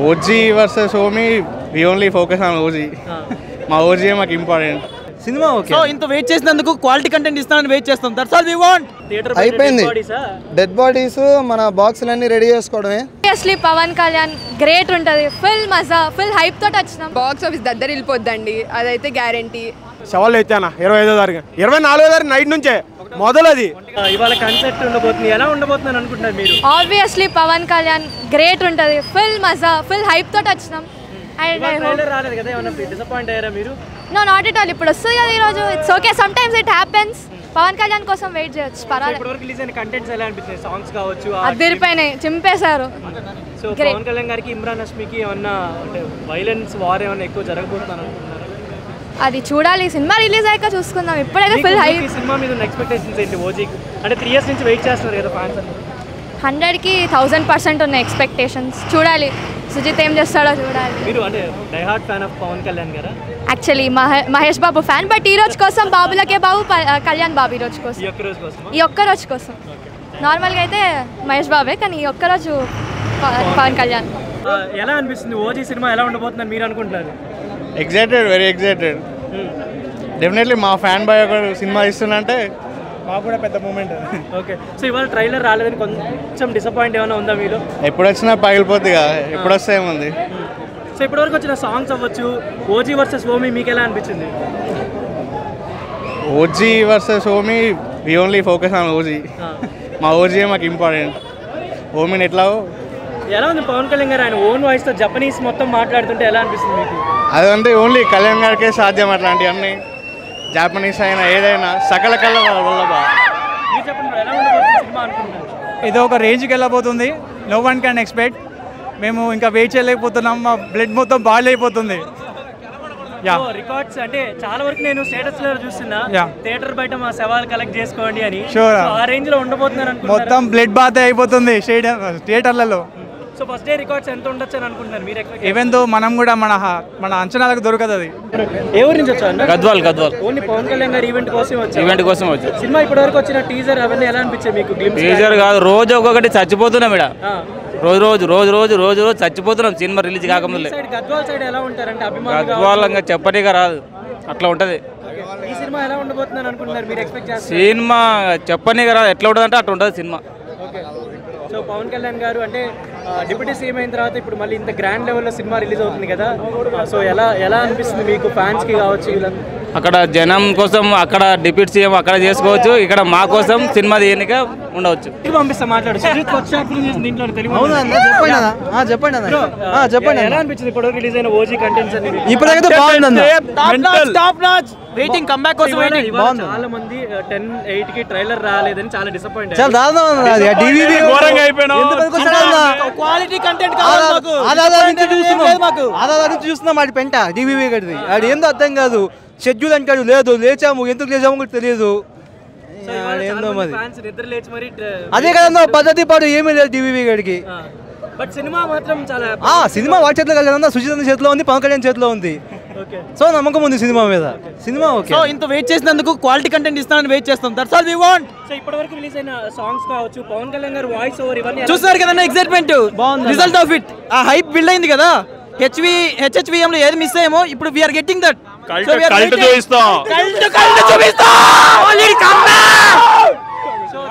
OG versus Omi we only focus on OG. మా OG మాకు important. Cinema okay. So ఇంత wait చేసినందుకు quality content ఇస్తానని వెయిట్ చేస్తాం. That's all we want. అయిపోయింది. డెడ్ బాడీస్ మన బాక్సులన్నీ రెడీ చేసుకోవడమే. ఆబ్వియస్లీ పవన్ కళ్యాణ్ గ్రేట్ ఉంటుంది. ఫుల్ మజా, ఫుల్ హైప్ తోటి వచ్చినాం. బాక్స్ ఆఫీస్ దగ్గర వెళ్ళిపోద్దండి, అదైతే గ్యారంటీ. సవాళ్ళు ఎత్తానా 25వ తారీఖు 24వ తారీఖు నైట్ నుంచే మొదలు. అది ఇవాళ కాన్సెప్ట్ ఉండబోతుంది. ఎలా ఉండబోతుందని అనుకుంటున్నారు మీరు? ఆబ్వియస్లీ పవన్ కళ్యాణ్ గ్రేట్ ఉంటుంది. ఫుల్ మజా, ఫుల్ హైప్ తోటి వచ్చినాం. రాలేదు కదా, ఏమన్నా డిసప్పాయింట్ అయ్యారా మీరు? No, not at all. ఇప్పుడు వస్తుంది కదా ఈరోజు. It's okay, sometimes it happens. Pawan Kalyan కోసం వెయిట్ చేయొచ్చు, పర్వాలేదు. ఇప్పటివరకు రిలీజ్ అయిన కంటెంట్స్ ఎలా అనిపిస్తాయి? సాంగ్స్ కావచ్చు, అదిరిపోయినాయి, చింపేశారు. సో పవన్ కళ్యాణ్ గారికి ఇమ్రాన్ హష్మికి ఏమన్నా అంటే వైలెన్స్ వార్ ఏమన్నా ఎక్కువ జరగబోతుందని అనుకుంటున్నారు? అది చూడాలి, సినిమా రిలీజ్ అయ్యాక చూసుకుందాం. ఇప్పుడైతే ఫుల్ హైప్. సినిమా మీద ఉన్న ఎక్స్పెక్టేషన్స్ ఏంటి ఓజీకి? అంటే 3 years నుంచి వెయిట్ చేస్తున్నారు కదా ఫ్యాన్స్ అందరూ. 100కి 1000% ఉన్న ఎక్స్పెక్టేషన్స్. చూడాలి సుజిత్ ఏం చేస్తాడో చూడాలి. మీరు అంటే die hard fan of Pawan Kalyan గారా? Actually Mahesh Babu fan, but ఈ రోజు కోసం బాబులకే బాబు, కళ్యాణ్ బాబు ఈ రోజు కోసం, ఈ ఒక్క రోజు కోసం. నార్మల్గా అయితే మహేష్ బాబే, కానీ ఈ ఒక్కరోజు పవన్ కళ్యాణ్. ఎలా అనిపిస్తుంది ఓజీ సినిమా ఎలా ఉండబోతుందని మీరు అనుకుంటున్నారు? Excited, very excited. డెఫినెట్లీ మా ఫ్యాన్ బాయ్ ఒక సినిమా ఇస్తుందంటే మాకు కూడా పెద్ద మూమెంట్. ఓకే. సో ఇవాళ ట్రైలర్ రాలేదని కొంచెం డిసప్పాయింట్ ఏమైనా ఉందా మీరు? ఎప్పుడు వచ్చినా పగిలిపోద్ది కదా, ఎప్పుడు వస్తే ఏముంది. సో ఇప్పటివరకు వచ్చిన సాంగ్స్ అవ్వచ్చు, ఓజీ వర్సెస్ ఓమీ మీకు ఎలా అనిపించింది? OG versus Omi we only focus on OG. మా ఓజీ మాకు ఇంపార్టెంట్. ఓమీని ఎట్లా ఎలా ఉంది పవన్ కళ్యాణ్ గారు ఆయన ఓన్ వాయిస్తో జపనీస్ మొత్తం మాట్లాడుతుంటే ఎలా అనిపిస్తుంది మీకు? అదంటే ఓన్లీ కళ్యాణ్ గారికే సాధ్యం అట్లాంటివన్నీ. జాపనీస్ అయినా ఏదైనా సకల కళ వల్ల బాగా. మీరు చెప్పండి ఎలా ఉండబోతుంది సినిమా అనుకుంటున్నారు? ఇది ఒక రేంజ్కి వెళ్ళబోతుంది. No one can expect. మేము ఇంకా వెయిట్ చేయలేకపోతున్నాం. మా బ్లడ్ మొత్తం బాయిల్ అయిపోతుంది. రికార్డ్స్ అంటే చాలా వరకు నేను స్టేటస్ లో చూస్తున్నా, థియేటర్ బయట మా సవాల్ కలెక్ట్ చేసుకోండి అని. ఆ రేంజ్ లో ఉండబోతున్నారు అనుకుంటున్నారు? మొత్తం బ్లడ్ బాత్ అయిపోతుంది థియేటర్లలో. సో ఫస్ట్ డే రికార్డ్స్ ఎంత ఉండొచ్చు అని అనుకుంటున్నారు మీరు? ఈవెన్ దో మనం కూడా మన అంచనాలకు దొరకదు అది. ఏ ఊరి నుంచి వచ్చారు? గద్వాల్. ఓన్లీ పవన్ కళ్యాణ్ గారు ఈవెంట్ కోసం వచ్చారు. సినిమా ఇప్పటి వరకు వచ్చిన టీజర్ అవన్నీ ఎలా అనిపించాయి మీకు? టీజర్ కాదు, రోజు ఒక్కొక్కటి చచ్చిపోతున్నాం ఇక్కడ. రోజు చచ్చిపోతున్నాం సినిమా రిలీజ్ కాకముందు. గద్వాల్ సైడ్ ఎలా ఉంటారంటే గద్వాలంగా చెప్పనీగా రాదు, అట్లా ఉంటది. ఈ సినిమా ఎలా ఉండబోతుందని అనుకుంటున్నారు మీరు? ఎక్స్పెక్ట్ చేస్తారు సినిమా చెప్పనీగా రాదు, ఎట్లా ఉంటుంది అంటే అట్లా ఉంటుంది సినిమా. సో పవన్ కళ్యాణ్ గారు అంటే డిప్యూటీ సీఎం అయిన తర్వాత ఇప్పుడు మళ్ళీ ఇంత గ్రాండ్ లెవెల్లో సినిమా రిలీజ్ అవుతుంది కదా, సో ఎలా అనిపిస్తుంది మీకు? ఫ్యాన్స్కి కావచ్చు, అక్కడ జనం కోసం అక్కడ డిప్యూటీ సీఎం అక్కడ చేసుకోవచ్చు, ఇక్కడ మా కోసం సినిమా తీయనిక ఉండవచ్చు. పంపిస్తా మాట్లాడు. చెప్పండి. ఎలా అనిపించింది ఇప్పుడు రిలీజ్ అయిన ఓజీ కంటెంట్స్ అన్ని? ఇప్పుడైతే బాగుంది. వెయిటింగ్ కంబ్యాక్ కోసం. చాలా మంది 10-8 కి ట్రైలర్ రాలేదని చాలా డిసప్పాయింట్. క్వాలిటీ కంటెంట్ చూస్తున్నాం వాడి పెంట డివివి గడిది. అది ఏందో అర్థం కాదు. షెడ్యూల్ అంటాడు, లేదు లేచాము, ఎందుకు లేచాము కూడా తెలియదు. ఏందో మరి అదే కదన్నా పద్ధతి పాటు ఏమీ లేదు డివివి గడికి. బట్ సినిమా మాత్రం చాలా సినిమా వాడి చేతిలో కదన్నా, సుజిత్ చేతిలో ఉంది, పవన్ కళ్యాణ్ చేతిలో ఉంది. సో నమ్మకం ఉంది సినిమా మీద. Cinema okay. సో ఇంత వెయిట్ చేసినందుకు క్వాలిటీ కంటెంట్ ఇస్తానని వెయిట్ చేస్తాం. That's all we want. So ఇప్పటివరకు రిలీజ్ అయిన సాంగ్స్ కావచ్చు, పవన్ కళ్యాణ్ గారు వాయిస్ ఓవర్ ఇవన్నీ చూస్తున్నారు కదన్నా, ఎక్సైట్మెంట్ రిజల్ట్ ఆఫ్ ఇట్. ఆ హైప్ బిల్డ్ అయింది కదా. హెచ్హెచ్విఎం లో ఏది మిస్ అయ్యామో ఇప్పుడు వీఆర్ గెట్టింగ్ దట్.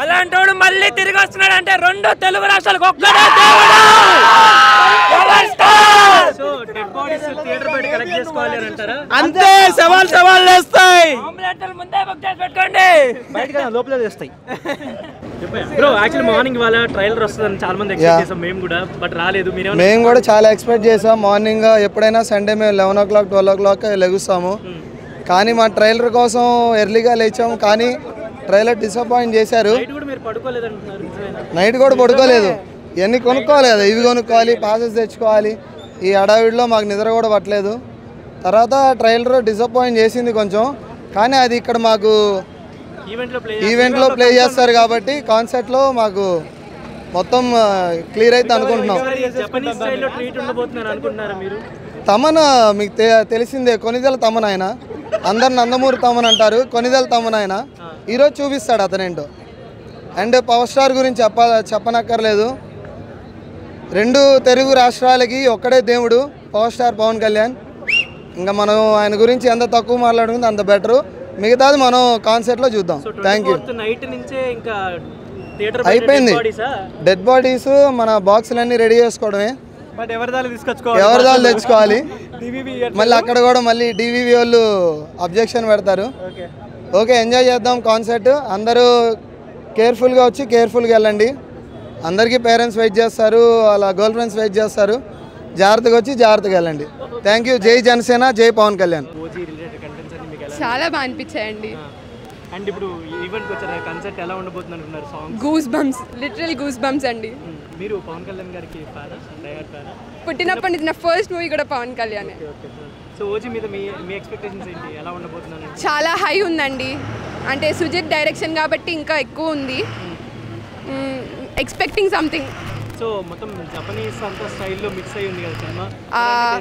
అలాంటి మళ్ళీ తిరిగి వస్తున్నాడు అంటే 2 తెలుగు రాష్ట్రాలకు ఒక్కడే దేవుడు. అంతే, సవాల్ వేస్తాయి. లోపల వేస్తాయి. బ్రో యాక్చువల్లీ మార్నింగ్ వాళ్ళ ట్రైలర్ వస్తుందని చాలా మంది ఎక్స్పెక్ట్ చేసాం మేము కూడా, బట్ రాలేదు. మేము కూడా చాలా ఎక్స్పెక్ట్ చేసాం. మార్నింగ్ ఎప్పుడైనా సండే మేము 11 o'clock 12 o'clock లెగుస్తాము, కానీ మా ట్రైలర్ కోసం ఎర్లీగా లేచాము, కానీ ట్రైలర్ డిసప్పాయింట్ చేశారు. నైట్ కూడా పడుకోలేదు. ఇవన్నీ కొనుక్కోవాలి కదా, ఇవి కొనుక్కోవాలి, పాసెస్ తెచ్చుకోవాలి. ఈ హడావిడిలో మాకు నిద్ర కూడా పట్టలేదు. తర్వాత ట్రైలర్ డిసప్పాయింట్ చేసింది కొంచెం, కానీ అది ఇక్కడ మాకు ఈవెంట్లో ప్లే చేస్తారు కాబట్టి కాన్సెప్ట్లో మాకు మొత్తం క్లియర్ అయితే అనుకుంటున్నాం. తమన్ మీకు తెలిసిందే, కొనిదెల తమన్. ఆయన అందరు నందమూరి తమన్ అంటారు, కొనిదెల తమన్. ఆయన ఈరోజు చూపిస్తాడు అతనేంటో. అండ్ పవర్ స్టార్ గురించి చెప్పనక్కర్లేదు. రెండు తెలుగు రాష్ట్రాలకి ఒక్కడే దేవుడు పవర్ స్టార్ పవన్ కళ్యాణ్. ఇంకా మనం ఆయన గురించి ఎంత తక్కువ మాట్లాడుకుంటే అంత బెటరు. మిగతాది మనం కాన్సర్ట్లో చూద్దాం. Thank you. అయిపోయింది. డెడ్ బాడీస్ మన బాక్సులన్నీ రెడీ చేసుకోవడమే, ఎవరిదాలు తెచ్చుకోవాలి. మళ్ళీ అక్కడ కూడా మళ్ళీ డివివి వాళ్ళు అబ్జెక్షన్ పెడతారు. ఓకే, ఎంజాయ్ చేద్దాం కాన్సర్ట్. అందరూ కేర్ఫుల్గా వచ్చి కేర్ఫుల్గా వెళ్ళండి. అందరికీ పేరెంట్స్ వెయిట్ చేస్తారు, వాళ్ళ గర్ల్ ఫ్రెండ్స్ వెయిట్ చేస్తారు. జాగ్రత్తగా వచ్చి జాగ్రత్తగా వెళ్ళండి. Thank you. జై జనసేన, జై పవన్ కళ్యాణ్. చాలా బాగా అనిపించాయండి. అండ్ ఇప్పుడు ఈవెంట్కి వచ్చారు, కన్సర్ట్ ఎలా ఉండబోతుంది అనుకున్నారు? Song goose bumps, literal goose bumps అండి. మీరు పవన్ కళ్యాణ్ గారికి ఫ్యానా? పుట్టినప్పటి నుంచి నా ఫస్ట్ మూవీ కూడా పవన్ కళ్యాణ్. సో ఓజీ మీద మీ ఎక్స్పెక్టేషన్స్ ఏంటి? ఎలా ఉండబోతున్నాను? చాలా హై ఉందండి. అంటే సుజిత్ డైరెక్షన్ కాబట్టి ఇంకా ఎక్కువ ఉంది. Expecting something. సో మొత్తం జపనీస్ అంతా స్టైల్లో మిక్స్ అయ్యి ఉంది కదా సినిమా.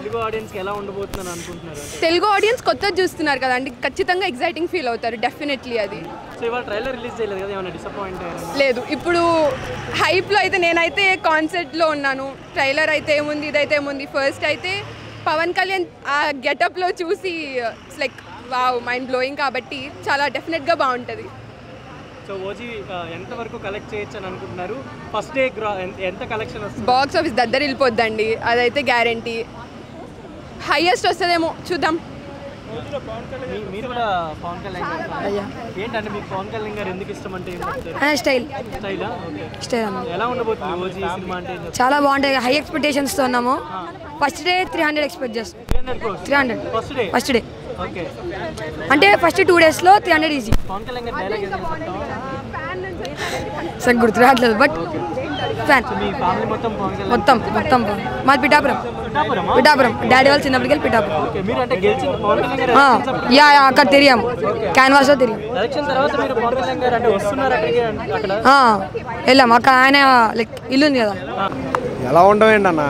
తెలుగు ఆడియన్స్కి ఎలా ఉండబోతుందని అనుకుంటున్నారు? తెలుగు ఆడియన్స్ కొత్తది చూస్తున్నారు కదండి, ఖచ్చితంగా ఎగ్జైటింగ్ ఫీల్ అవుతారు డెఫినెట్లీ. అది సో ఇవాళ ట్రైలర్ రిలీజ్ చేయలేదు కదా, ఏమైనా డిసప్పాయింట్ లేదు. ఇప్పుడు హైప్లో అయితే నేనైతే కాన్సర్ట్లో ఉన్నాను. ట్రైలర్ అయితే ఏముంది, ఇదైతే ఏముంది. ఫస్ట్ అయితే పవన్ కళ్యాణ్ ఆ గెటప్లో చూసి it's like wow, mind blowing. కాబట్టి చాలా డెఫినెట్గా బాగుంటుంది. సో ఓజీ ఎంత వరకు కలెక్ట్ చేయొచ్చు అని అనుకుంటున్నారు? ఫస్ట్ డే ఎంత కలెక్షన్ వస్తుంది? బాక్స్ ఆఫీస్ దగ్గర వెళ్ళిపోద్దండి, అదైతే గ్యారంటీ. హైయెస్ట్ వస్తుందేమో, చూద్దాం. మీరు కూడా పవన్ కళ్యాణ్ ఏంటంటే మీకు పవన్ కళ్యాణ్ గారు ఎందుకు ఇష్టం అంటే స్టైల్ ఎలా ఉండబోతుంది ఓజీ సినిమా అంటే? చాలా బాగుంటుంది. హై ఎక్స్పెక్టేషన్స్తో ఉన్నాము. ఫస్ట్ డే 300 ఎక్స్పెక్ట్ చేస్తాం. 300 ఫస్ట్ డే. అంటే ఫస్ట్ 2 డేస్లో 300 ఈజీ. సార్ గుర్తు రావట్లేదు, బట్ ఫ్యాన్ మొత్తం మాది పిఠాపురం. డాడీ వాళ్ళు చిన్నప్పటికి వెళ్ళి పిఠాపురం. యా అక్కడ తిరిగాము, క్యాన్వాస్లో తిరిగాం. వెళ్ళాము. అక్కడ ఆయన లైక్ ఇల్లు ఉంది కదా. ఎలా ఉండవేండి అన్న,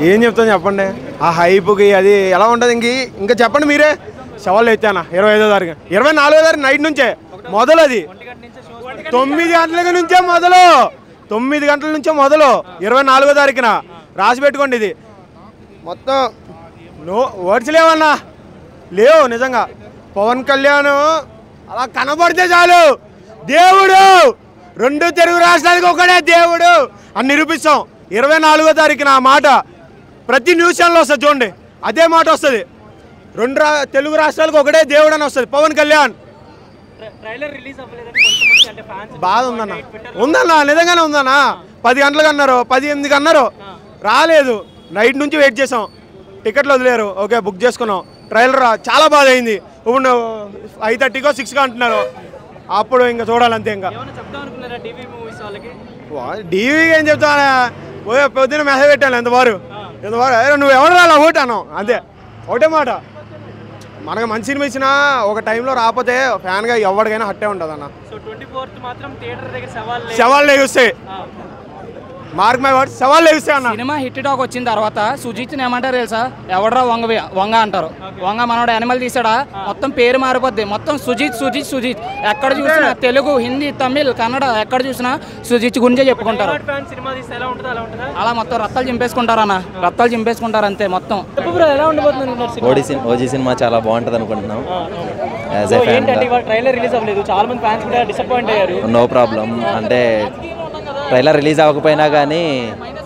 ఏం చెప్తాను చెప్పండి. ఆ హైప్కి అది ఎలా ఉంటుంది ఇంకా చెప్పండి మీరే. సవాళ్ళు ఎత్తానా 25వ తారీఖు 24వ తారీఖు నైట్ నుంచే మొదలు. అది 9 గంటల నుంచే మొదలు, 9 గంటల నుంచే మొదలు. 24వ తారీఖున రాసి పెట్టుకోండి. ఇది మొత్తం వర్డ్స్ లేవన్నా, లేవు నిజంగా. పవన్ కళ్యాణ్ అలా కనబడితే చాలు దేవుడు. 2 తెలుగు రాష్ట్రాలకు ఒకడే దేవుడు అని నిరూపిస్తాం. 24వ తారీఖున ఆ మాట ప్రతి న్యూస్ ఛానల్లో వస్తుంది చూడండి, అదే మాట వస్తుంది. 2 తెలుగు రాష్ట్రాలకు ఒకటే దేవుడు అని వస్తుంది పవన్ కళ్యాణ్. బాధ ఉందన్నా నిజంగానే ఉందన్నా. 10 గంటలకు అన్నారు, 18కి అన్నారు, రాలేదు. నైట్ నుంచి వెయిట్ చేసాం, టికెట్లు వదిలేరు. ఓకే, బుక్ చేసుకున్నాం. ట్రైలర్ చాలా బాధ అయింది. ఇప్పుడు 5:30కో 6కో అంటున్నారు. అప్పుడు ఇంకా చూడాలంతే. ఇంకా డీవీ ఏం చెప్తానా, పొద్దున్న మెసేజ్ పెట్టాను ఎంతవారు నువ్వు ఎవరు రాలా ఓటు అన్నాం అంతే. ఒకటే మాట, మనకు మంచి సినిమా ఇచ్చినా ఒక టైంలో రాకపోతే ఫ్యాన్గా ఎవరికైనా హట్టే ఉంటుంది అన్న. సవాళ్ళు లేగుస్తాయి, మార్క్ మై వర్డ్స్, సవాళ్ళు లేగుస్తాయి అన్న. సినిమా హిట్ టాక్ వచ్చిన తర్వాత సుజిత్ని ఏమంటారు తెలుసా? ఎవడరా వంగ అంటారు. వంగ మనోడు యానిమల్ తీసాడా, మొత్తం పేరు మారిపోద్ది. మొత్తం సుజిత్ ఎక్కడ చూసినా తెలుగు, హిందీ, తమిళ్, కన్నడ ఎక్కడ చూసినా సుజిత్ గురించే చెప్పుకుంటారు. అలా మొత్తం రత్తాలు చింపేసుకుంటారు అన్న, రత్తాలు చింపేసుకుంటారు అంతే మొత్తం. ఓజీ సినిమా చాలా బాగుంటుంది అనుకుంటున్నాం. No problem. అంటే ట్రైలర్ రిలీజ్ అవ్వకపోయినా కానీ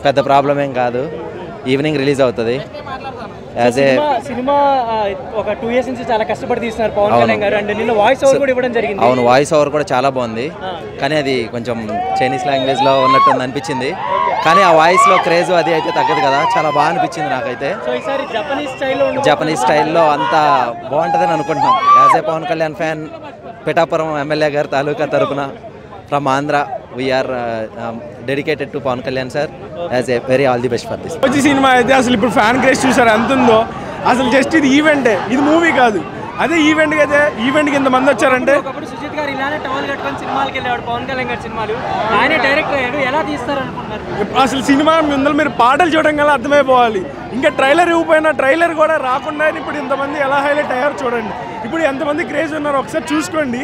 పెద్ద ప్రాబ్లం ఏం కాదు. ఈవినింగ్ రిలీజ్ అవుతుంది. సినిమా ఒక 2 years నుంచి చాలా కష్టపడి తీస్తున్నారు పవన్ కళ్యాణ్ గారు. అండ్ నిన్న వాయిస్ ఓవర్ కూడా ఇవ్వడం జరిగింది. అవును, వాయిస్ ఓవర్ కూడా చాలా బాగుంది. కానీ అది కొంచెం చైనీస్ లాంగ్వేజ్లో ఉన్నట్టు అనిపించింది. కానీ ఆ వాయిస్లో క్రేజ్ అది అయితే తగ్గదు కదా, చాలా బాగా అనిపించింది నాకైతే. జపనీస్ స్టైల్లో అంతా బాగుంటుందని అనుకుంటున్నాం. As a Pawan Kalyan fan, Pithapuram MLA గారు తాలూకా తరపున from Andhra, we're dedicated to Pawan Kalyan sir. As a very all the best for this. OG cinema అయితే అసలు ఇప్పుడు ఫ్యాన్ క్రేజ్ చూసారు ఎంత ఉందో. అసలు జస్ట్ ఇది ఈవెంటే, ఇది మూవీ కాదు. అదే ఈవెంట్కి అయితే ఈవెంట్కి ఇంతమంది వచ్చారంటే. సుజిత్ గారు ఇలానే టవల్ కట్టుకొని సినిమాలకి వెళ్ళాడు పవన్ కళ్యాణ్ గారి సినిమాలు. ఆయన డైరెక్టర్ అయ్యాడు, ఎలా తీస్తారు అనుకుంటున్నారు? అసలు సినిమా ముందర మీరు పాటలు చూడడం వల్ల అర్థమైపోవాలి. ఇంకా ట్రైలర్ ఇవ్వకపోయినా ట్రైలర్ కూడా రాకుండా ఇప్పుడు ఇంతమంది ఎలా హైలైట్ అయ్యారు చూడండి. ఇప్పుడు ఎంతమంది క్రేజ్ ఉన్నారో ఒకసారి చూసుకోండి.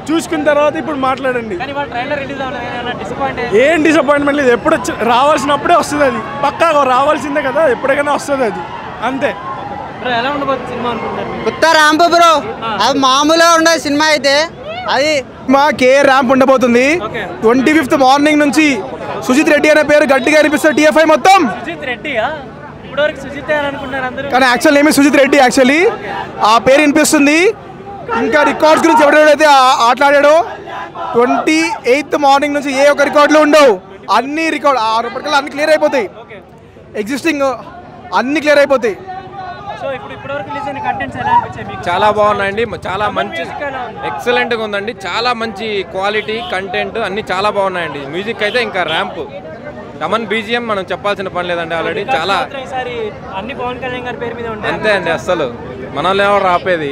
చూసుకున్న తర్వాత ఇప్పుడు మాట్లాడండి. కానీ వాళ్ళ ట్రైలర్ రిలీజ్ అవ్వలేదు, ఏం డిసప్పాయింట్మెంట్ లేదు. ఎప్పుడు రావాల్సినప్పుడే వస్తుంది, అది పక్కా రావాల్సిందే కదా, ఎప్పటికైనా వస్తుంది అది, అంతే. ఎలా ఉండబోతుంది సినిమా అనుకుంటారు? కొత్త ర్యాంప్ బ్రో, అది మామూలుగా ఉండదు సినిమా అయితే. అది మా కే ర్యాంప్ ఉండబోతుంది. 25th మార్నింగ్ నుంచి సుజిత్ రెడ్డి అనే పేరు గట్టిగా అనిపిస్తుంది టీఎఫ్ఐ మొత్తం. సుజిత్ రెడ్డియా? ఇప్పటివరకు సుజిత్ అనుకుంటున్నారు అందరూ, కానీ యాక్చువల్ ఏమి సుజిత్ రెడ్డి, యాక్చువల్లీ ఆ పేరు వినిపిస్తుంది. ఇంకా రికార్డ్స్ గురించి ఎవడైతే ఆటలాడాడో 28th మార్నింగ్ నుంచి ఏ ఒక్క రికార్డులు ఉండవు. అన్ని రికార్డ్ 6 రూపాయలు అన్ని క్లియర్ అయిపోతాయి, ఎగ్జిస్టింగ్ అన్ని క్లియర్ అయిపోతాయి. చాలా బాగున్నాయండి, చాలా మంచి ఎక్సలెంట్గా ఉందండి, చాలా మంచి క్వాలిటీ కంటెంట్ అన్ని చాలా బాగున్నాయండి. మ్యూజిక్ అయితే ఇంకా ర్యాంప్, తమన్ బీజిఎం మనం చెప్పాల్సిన పని లేదండి, ఆల్రెడీ చాలా అన్ని పవన్ కళ్యాణ్ గారి పేరు మీద ఉంటాయి అంతే అండి. అస్సలు మనల్ని ఎవరు ఆపేది.